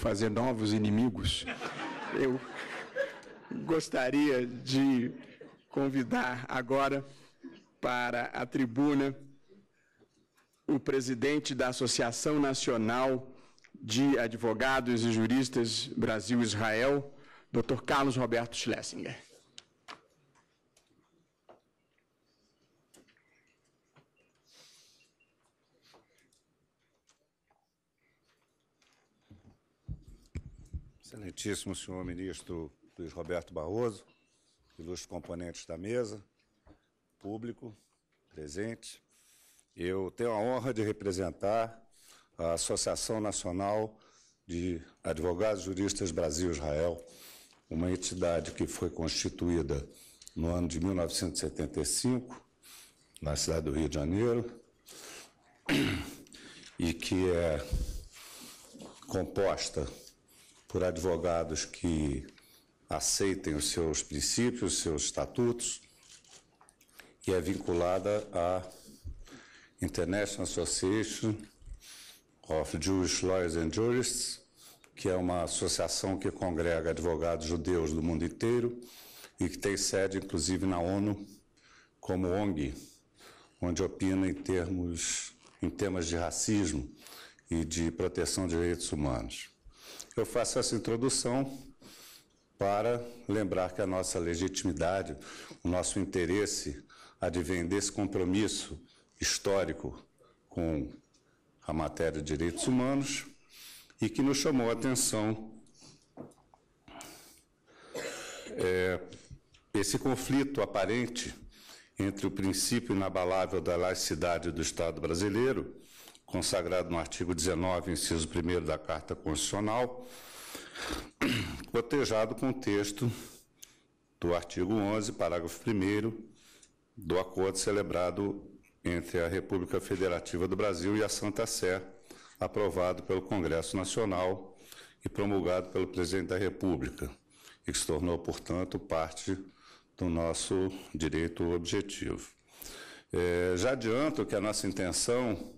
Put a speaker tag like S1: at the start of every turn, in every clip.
S1: fazer novos inimigos, eu gostaria de convidar agora para a tribuna o presidente da Associação Nacional de Advogados e Juristas Brasil-Israel, Dr. Carlos Roberto Schlesinger.
S2: Excelentíssimo senhor ministro Luiz Roberto Barroso, ilustres componentes da mesa, público presente, eu tenho a honra de representar a Associação Nacional de Advogados e Juristas Brasil-Israel, uma entidade que foi constituída no ano de 1975, na cidade do Rio de Janeiro, e que é composta por advogados que aceitem os seus princípios, os seus estatutos, e é vinculada à International Association of Jewish Lawyers and Jurists, que é uma associação que congrega advogados judeus do mundo inteiro e que tem sede, inclusive, na ONU, como ONG, onde opina em temas de racismo e de proteção de direitos humanos. Eu faço essa introdução para lembrar que a nossa legitimidade, o nosso interesse advém desse compromisso histórico com a matéria de direitos humanos e que nos chamou a atenção esse conflito aparente entre o princípio inabalável da laicidade do Estado brasileiro, consagrado no artigo 19, inciso 1º da Carta Constitucional, cotejado com o texto do artigo 11, parágrafo 1º, do acordo celebrado entre a República Federativa do Brasil e a Santa Sé, aprovado pelo Congresso Nacional e promulgado pelo Presidente da República, e que se tornou, portanto, parte do nosso direito objetivo. Já adianto que a nossa intenção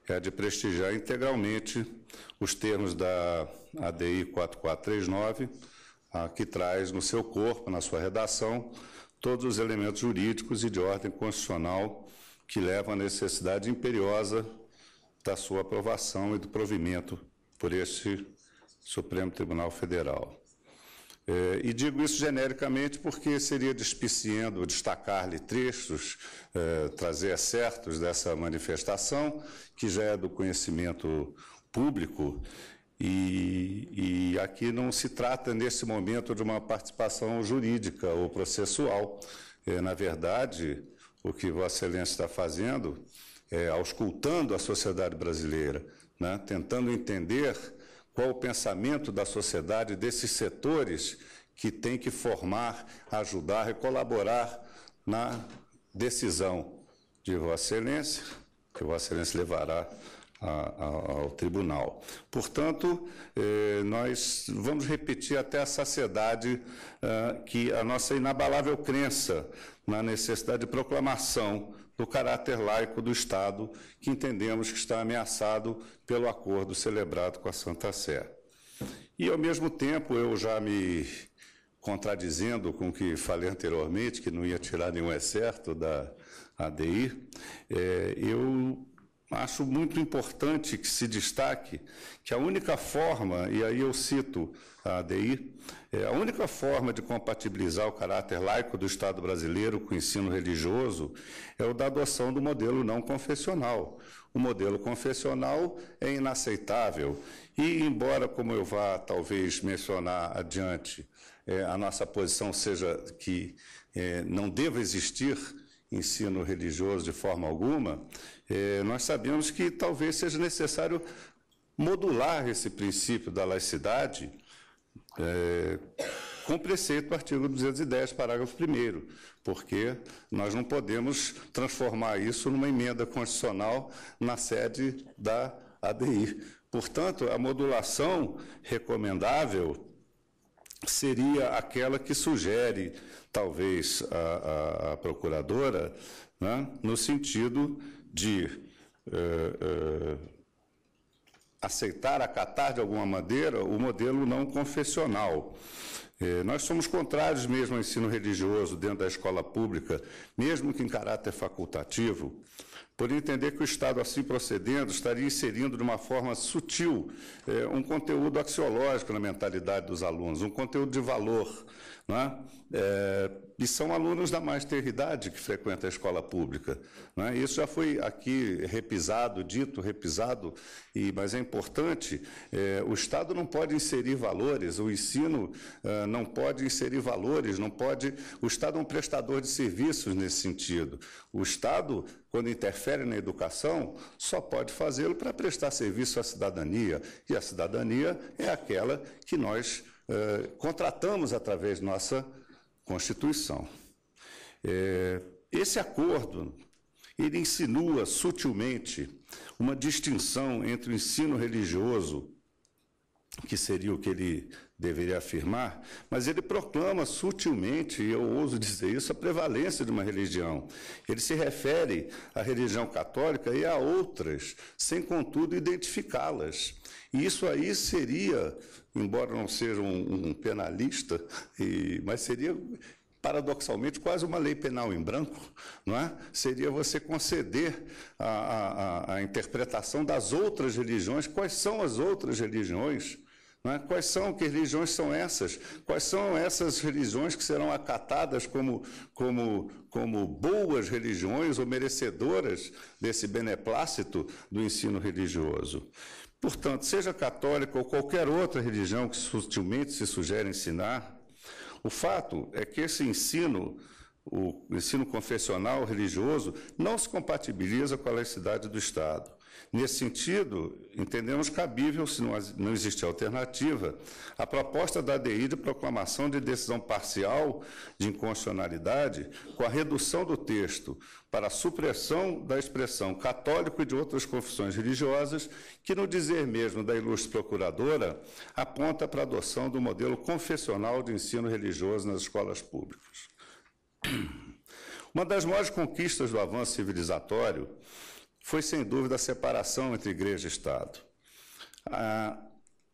S2: é de prestigiar integralmente os termos da ADI 4439, que traz no seu corpo, na sua redação, todos os elementos jurídicos e de ordem constitucional que levam à necessidade imperiosa da sua aprovação e do provimento por este Supremo Tribunal Federal. E digo isso genericamente porque seria despiciando destacar-lhe trechos, trazer excertos dessa manifestação, que já é do conhecimento público, e aqui não se trata, nesse momento, de uma participação jurídica ou processual. Na verdade, o que Vossa Excelência está fazendo é auscultando a sociedade brasileira, né, tentando entender qual o pensamento da sociedade desses setores que tem que formar, ajudar e colaborar na decisão de Vossa Excelência, que Vossa Excelência levará ao tribunal. Portanto, nós vamos repetir até a saciedade que a nossa inabalável crença na necessidade de proclamação do caráter laico do Estado, que entendemos que está ameaçado pelo acordo celebrado com a Santa Sé. E, ao mesmo tempo, eu já me contradizendo com o que falei anteriormente, que não ia tirar nenhum excerto da ADI, eu acho muito importante que se destaque que a única forma, e aí eu cito a ADI, a única forma de compatibilizar o caráter laico do Estado brasileiro com o ensino religioso é o da adoção do modelo não confessional. O modelo confessional é inaceitável e, embora, como eu vá talvez mencionar adiante, a nossa posição seja que não deva existir ensino religioso de forma alguma, nós sabemos que talvez seja necessário modular esse princípio da laicidade com preceito do artigo 210, parágrafo 1º, porque nós não podemos transformar isso numa emenda constitucional na sede da ADI. Portanto, a modulação recomendável seria aquela que sugere, talvez, a procuradora, né, no sentido de aceitar, acatar de alguma maneira o modelo não confessional. Nós somos contrários mesmo ao ensino religioso dentro da escola pública, mesmo que em caráter facultativo, por entender que o Estado, assim procedendo, estaria inserindo de uma forma sutil um conteúdo axiológico na mentalidade dos alunos, um conteúdo de valor, não é? E são alunos da mais tenra idade que frequentam a escola pública, não é? Isso já foi aqui repisado, dito, repisado, mas é importante, o Estado não pode inserir valores, o ensino não pode inserir valores, não pode, o Estado é um prestador de serviços nesse sentido. O Estado, quando interfere na educação, só pode fazê-lo para prestar serviço à cidadania, e a cidadania é aquela que nós contratamos através de nossa Constituição. Esse acordo, ele insinua sutilmente uma distinção entre o ensino religioso, que seria o que ele deveria afirmar, mas ele proclama sutilmente, e eu ouso dizer isso, a prevalência de uma religião. Ele se refere à religião católica e a outras, sem, contudo, identificá-las. E isso aí seria, embora não seja um penalista, mas seria, paradoxalmente, quase uma lei penal em branco, não é? Seria você conceder a interpretação das outras religiões. Quais são as outras religiões? Não é? Que religiões são essas? Quais são essas religiões que serão acatadas como boas religiões ou merecedoras desse beneplácito do ensino religioso? Portanto, seja católica ou qualquer outra religião que sutilmente se sugere ensinar, o fato é que esse ensino, o ensino confessional religioso, não se compatibiliza com a laicidade do Estado. Nesse sentido, entendemos cabível, se não existe alternativa, a proposta da ADI de proclamação de decisão parcial de inconstitucionalidade com a redução do texto para a supressão da expressão católico e de outras confissões religiosas, que, no dizer mesmo da ilustre procuradora, aponta para a adoção do modelo confessional de ensino religioso nas escolas públicas. Uma das maiores conquistas do avanço civilizatório foi, sem dúvida, a separação entre Igreja e Estado.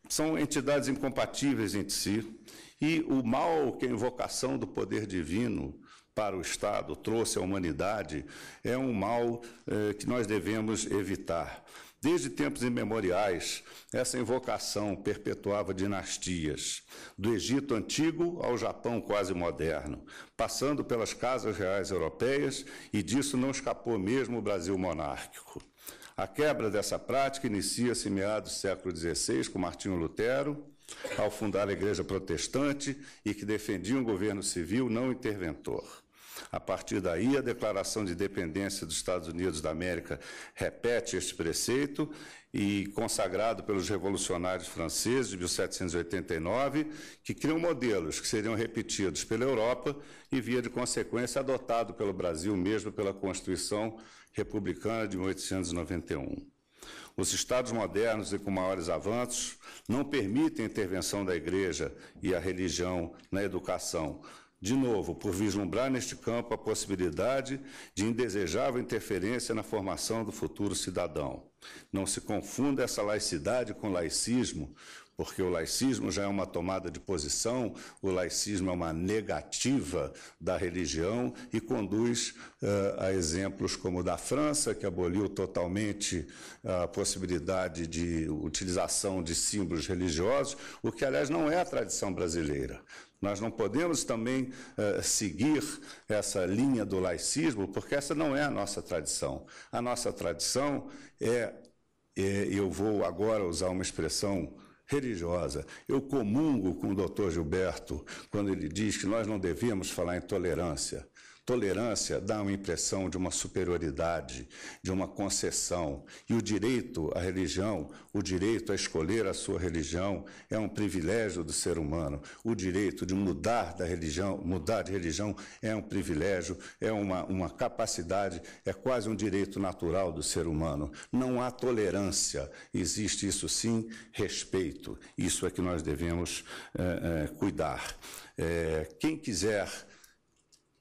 S2: São entidades incompatíveis entre si, e o mal que a invocação do poder divino para o Estado trouxe à humanidade é um mal que nós devemos evitar. Desde tempos imemoriais, essa invocação perpetuava dinastias, do Egito antigo ao Japão quase moderno, passando pelas casas reais europeias, e disso não escapou mesmo o Brasil monárquico. A quebra dessa prática inicia-se em meados do século XVI, com Martinho Lutero, ao fundar a Igreja Protestante, e que defendia um governo civil não interventor. A partir daí, a Declaração de Independência dos Estados Unidos da América repete este preceito, e consagrado pelos revolucionários franceses de 1789, que criam modelos que seriam repetidos pela Europa e, via de consequência, adotado pelo Brasil mesmo pela Constituição Republicana de 1891. Os Estados modernos e com maiores avanços não permitem a intervenção da Igreja e a religião na educação, de novo, por vislumbrar neste campo a possibilidade de indesejável interferência na formação do futuro cidadão. Não se confunda essa laicidade com laicismo, porque o laicismo já é uma tomada de posição, o laicismo é uma negativa da religião e conduz a exemplos como o da França, que aboliu totalmente a possibilidade de utilização de símbolos religiosos, o que, aliás, não é a tradição brasileira. Nós não podemos também seguir essa linha do laicismo, porque essa não é a nossa tradição. A nossa tradição eu vou agora usar uma expressão religiosa. Eu comungo com o doutor Gilberto quando ele diz que nós não devemos falar em tolerância. Tolerância dá uma impressão de uma superioridade, de uma concessão. E o direito à religião, o direito a escolher a sua religião, é um privilégio do ser humano. O direito de mudar de religião é um privilégio, é uma capacidade, é quase um direito natural do ser humano. Não há tolerância, existe isso sim, respeito. Isso é que nós devemos cuidar. Quem quiser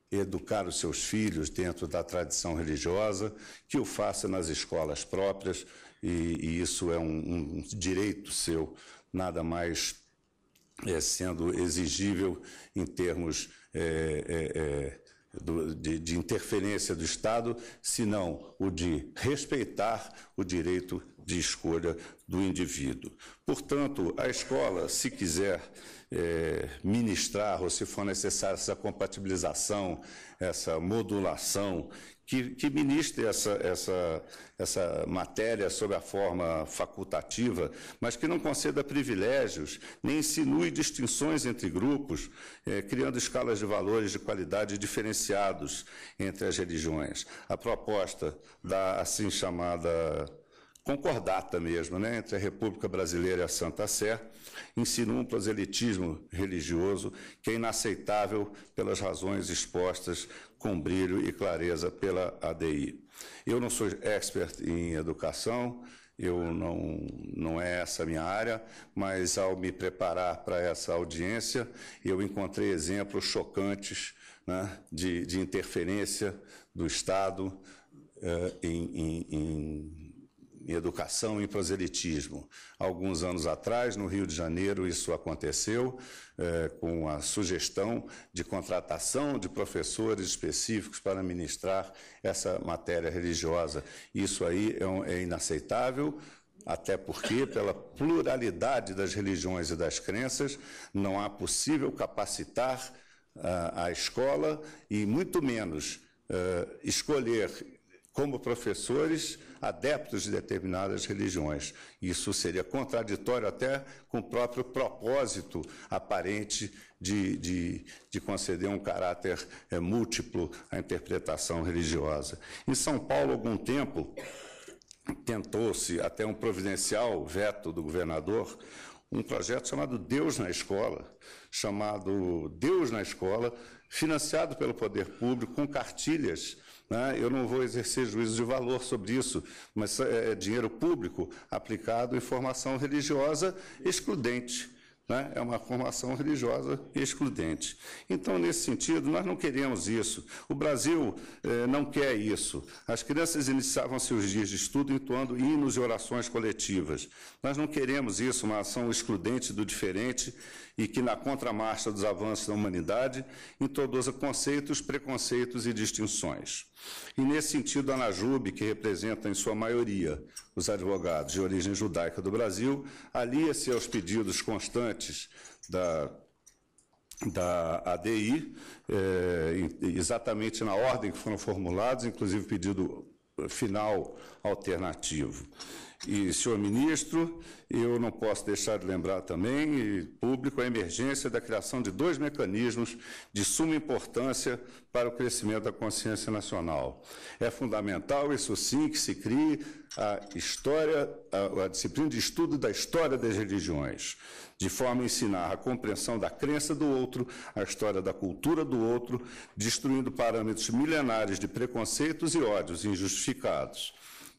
S2: educar os seus filhos dentro da tradição religiosa, que o faça nas escolas próprias. e isso é um direito seu, nada mais sendo exigível em termos de interferência do Estado, senão o de respeitar o direito de escolha do indivíduo. Portanto, a escola, se quiser ministrar, ou se for necessária essa compatibilização, essa modulação, que ministre essa matéria sob a forma facultativa, mas que não conceda privilégios, nem insinue distinções entre grupos, criando escalas de valores de qualidade diferenciados entre as religiões. A proposta da assim chamada concordata mesmo, né, entre a República Brasileira e a Santa Sé, insinua um proselitismo religioso que é inaceitável pelas razões expostas com brilho e clareza pela ADI. Eu não sou expert em educação, não é essa a minha área, mas ao me preparar para essa audiência, eu encontrei exemplos chocantes, né, de interferência do Estado em educação e proselitismo. Alguns anos atrás, no Rio de Janeiro, isso aconteceu com a sugestão de contratação de professores específicos para ministrar essa matéria religiosa. Isso aí é inaceitável, até porque, pela pluralidade das religiões e das crenças, não há possível capacitar a escola e, muito menos, escolher como professores adeptos de determinadas religiões. Isso seria contraditório até com o próprio propósito aparente de conceder um caráter múltiplo à interpretação religiosa. Em São Paulo, há algum tempo, tentou-se, até um providencial veto do governador, um projeto chamado Deus na Escola, financiado pelo poder público, com cartilhas. Eu não vou exercer juízo de valor sobre isso, mas é dinheiro público aplicado em formação religiosa excludente. É uma formação religiosa excludente. Então, nesse sentido, nós não queremos isso. O Brasil não quer isso. As crianças iniciavam seus dias de estudo entoando hinos e orações coletivas. Nós não queremos isso, uma ação excludente do diferente e que, na contramarcha dos avanços da humanidade, introduza conceitos, preconceitos e distinções. E, nesse sentido, a ANAJUB, que representa, em sua maioria, os advogados de origem judaica do Brasil, alia-se aos pedidos constantes da ADI, exatamente na ordem que foram formulados, inclusive pedido final alternativo. E, senhor ministro, eu não posso deixar de lembrar também, e público, a emergência da criação de 2 mecanismos de suma importância para o crescimento da consciência nacional. É fundamental, isso sim, que se crie a disciplina de estudo da história das religiões, de forma a ensinar a compreensão da crença do outro, a história da cultura do outro, destruindo parâmetros milenares de preconceitos e ódios injustificados,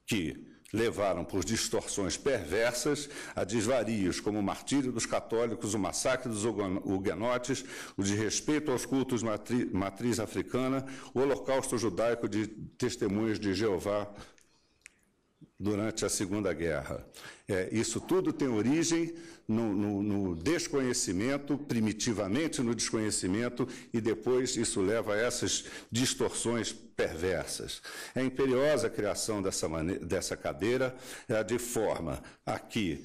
S2: que levaram por distorções perversas a desvarios como o martírio dos católicos, o massacre dos huguenotes, o desrespeito aos cultos matriz africana, o holocausto judaico de testemunhas de Jeová durante a Segunda Guerra. Isso tudo tem origem no desconhecimento, primitivamente no desconhecimento, e depois isso leva a essas distorções perversas. É imperiosa a criação dessa cadeira, de forma a que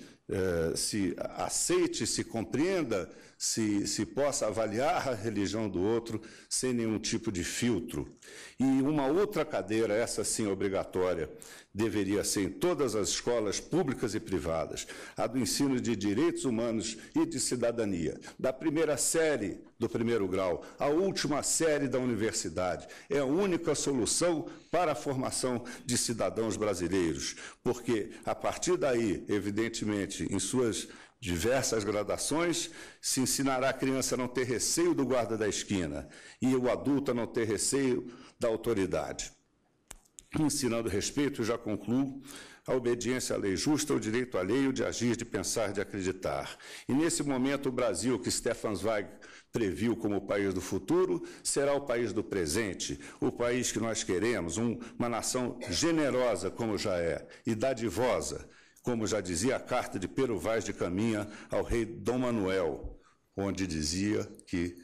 S2: se aceite, se compreenda, se possa avaliar a religião do outro sem nenhum tipo de filtro. E uma outra cadeira, essa sim obrigatória, deveria ser em todas as escolas públicas e privadas, a do ensino de direitos humanos e de cidadania, da primeira série do primeiro grau à última série da universidade. É a única solução para a formação de cidadãos brasileiros, porque, a partir daí, evidentemente, em suas diversas gradações, se ensinará a criança a não ter receio do guarda da esquina e o adulto a não ter receio da autoridade. ensinando respeito, já concluo, a obediência à lei justa, o direito alheio de agir, de pensar, de acreditar. E nesse momento o Brasil, que Stefan Zweig previu como o país do futuro, será o país do presente, o país que nós queremos, uma nação generosa como já é, e dadivosa, como já dizia a carta de Pero Vaz de Caminha ao rei Dom Manuel, onde dizia que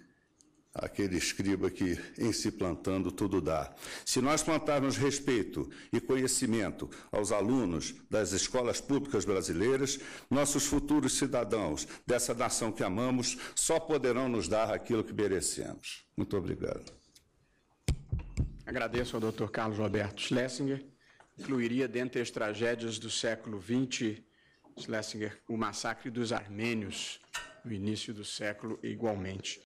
S2: aquele escriba que, em se plantando, tudo dá. Se nós plantarmos respeito e conhecimento aos alunos das escolas públicas brasileiras, nossos futuros cidadãos dessa nação que amamos só poderão nos dar aquilo que merecemos. Muito obrigado.
S1: Agradeço ao Dr. Carlos Roberto Schlesinger. Incluiria, dentre as tragédias do século XX, Schlesinger, o massacre dos armênios, no início do século, igualmente